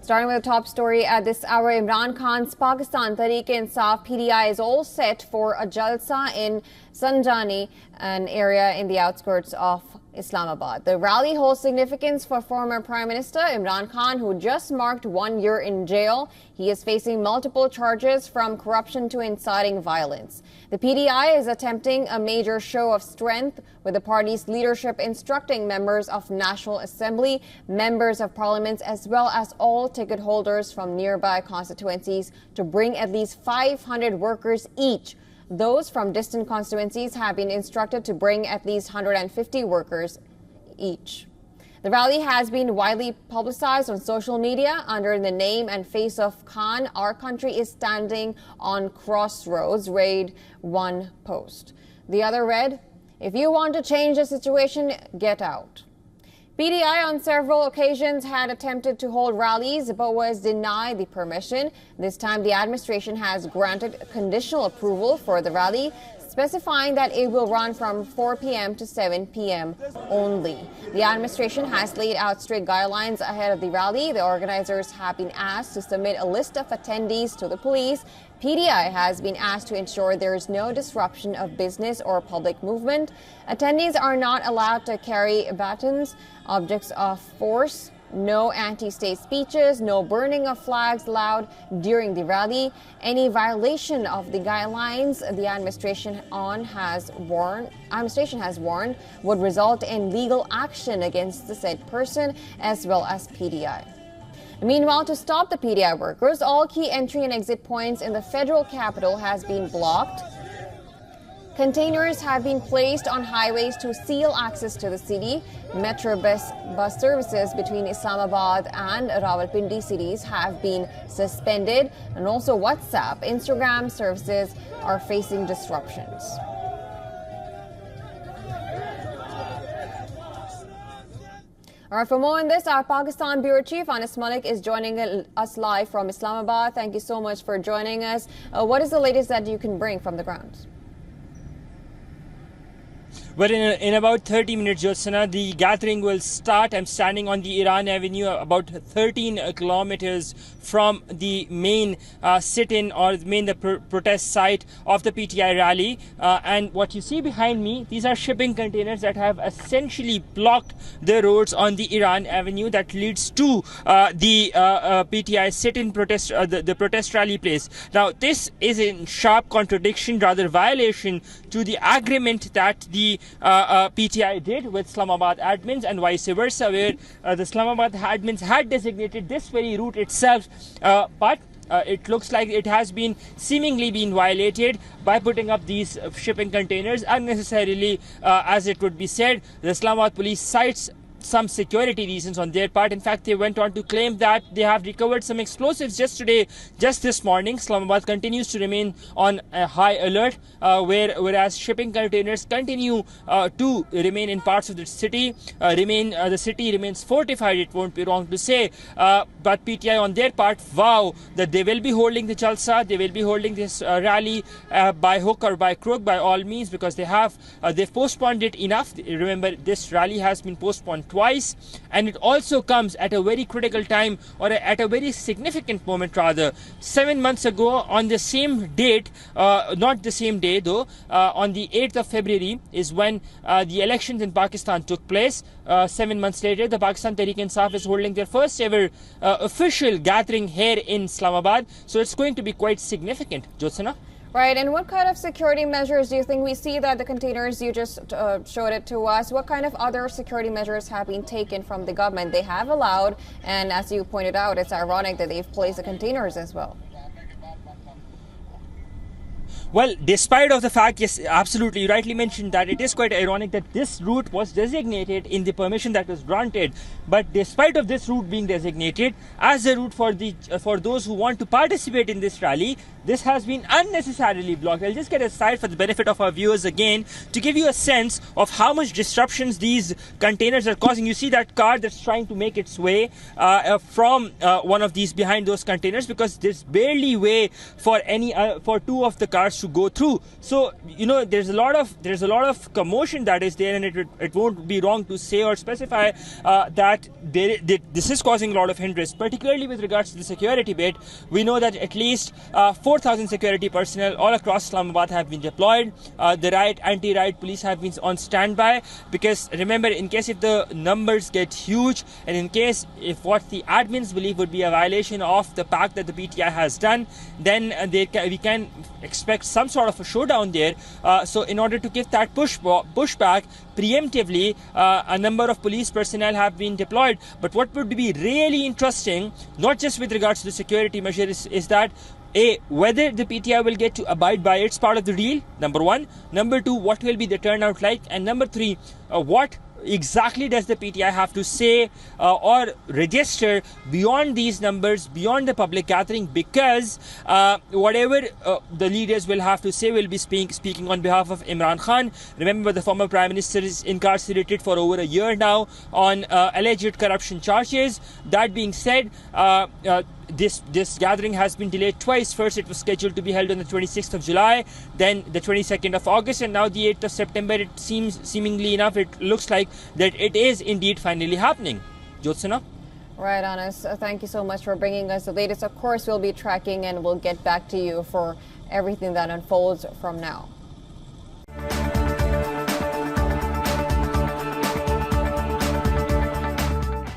Starting with the top story at this hour, Imran Khan's Pakistan Tehreek-e-Insaf PTI is all set for a jalsa in Sanjani, an area in the outskirts of Islamabad. The rally holds significance for former Prime Minister Imran Khan, who just marked 1 year in jail. He is facing multiple charges from corruption to inciting violence. The PTI is attempting a major show of strength, with the party's leadership instructing members of National Assembly, members of Parliament, as well as all ticket holders from nearby constituencies to bring at least 500 workers each. Those from distant constituencies have been instructed to bring at least 150 workers each. The rally has been widely publicized on social media under the name and face of Khan. Our country is standing on crossroads, read one post. The other read, if you want to change the situation, get out. PTI on several occasions had attempted to hold rallies but was denied the permission. This time the administration has granted conditional approval for the rally, specifying that it will run from 4 p.m. to 7 p.m. only. The administration has laid out strict guidelines ahead of the rally. The organizers have been asked to submit a list of attendees to the police. PTI has been asked to ensure there is no disruption of business or public movement. Attendees are not allowed to carry batons, objects of force, no anti-state speeches, no burning of flags allowed during the rally. Any violation of the guidelines the administration has warned would result in legal action against the said person as well as PTI. Meanwhile, to stop the PTI workers, all key entry and exit points in the federal capital has been blocked. Containers have been placed on highways to seal access to the city. Metro bus services between Islamabad and Rawalpindi cities have been suspended, and also WhatsApp, Instagram services are facing disruptions. All right, for more on this, our Pakistan Bureau Chief Anas Malik is joining us live from Islamabad. Thank you so much for joining us. What is the latest that you can bring from the ground? Well, in about 30 minutes, Jyotsana, the gathering will start. I'm standing on the Iran Avenue, about 13 kilometers from the main sit-in or the protest site of the PTI rally. And what you see behind me, these are shipping containers that have essentially blocked the roads on the Iran Avenue that leads to the PTI sit-in protest, the protest rally place. Now, this is in sharp contradiction, rather violation to the agreement that the PTI did with Islamabad admins and vice versa, where the Islamabad admins had designated this very route itself, but it looks like it has been seemingly been violated by putting up these shipping containers unnecessarily. As it would be said, the Islamabad police cites some security reasons on their part. In fact, they went on to claim that they have recovered some explosives just this morning. Islamabad continues to remain on a high alert, whereas shipping containers continue to remain in parts of the city. The city remains fortified, it won't be wrong to say. But PTI on their part vow that they will be holding the jalsa, they will be holding this rally by hook or by crook, by all means, because they've postponed it enough. Remember, this rally has been postponed twice, and it also comes at a very critical time, or at a very significant moment rather. 7 months ago, on the same date, not the same day though, on the 8th of February is when the elections in Pakistan took place. 7 months later, the Pakistan Tehreek-e-Insaf is holding their first ever official gathering here in Islamabad, so it's going to be quite significant. Jyotsana? Right, and what kind of security measures do you think? We see that the containers, you just showed it to us. What kind of other security measures have been taken from the government? They have allowed, and as you pointed out, it's ironic that they've placed the containers as well. Well, despite of the fact, yes, absolutely, you rightly mentioned that it is quite ironic that this route was designated in the permission that was granted. But despite of this route being designated as a route for those who want to participate in this rally, this has been unnecessarily blocked. I'll just get aside for the benefit of our viewers again to give you a sense of how much disruptions these containers are causing. You see that car that's trying to make its way from one of these behind those containers, because there's barely way for two of the cars to go through. So there's a lot of commotion that is there, and it won't be wrong to say or specify that this is causing a lot of interest, particularly with regards to the security bit. We know that at least 4,000 security personnel all across Islamabad have been deployed. The anti-riot police have been on standby, because remember, in case if the numbers get huge, and in case if what the admins believe would be a violation of the pact that the PTI has done, then we can expect some sort of a showdown there. So in order to give that pushback preemptively, a number of police personnel have been deployed. But what would be really interesting, not just with regards to the security measures, is that whether the PTI will get to abide by its part of the deal, number one. Number two, what will be the turnout like? And number three, what exactly does the PTI have to say or register beyond these numbers, beyond the public gathering? Because whatever the leaders will have to say will be speaking on behalf of Imran Khan. Remember, the former Prime Minister is incarcerated for over a year now on alleged corruption charges. That being said, this gathering has been delayed twice. First, it was scheduled to be held on the 26th of July, then the 22nd of August, and now the 8th of September. It seemingly enough, it looks like that it is indeed finally happening. Jyotsana? Right, Anas. Thank you so much for bringing us the latest. Of course, we'll be tracking, and we'll get back to you for everything that unfolds from now.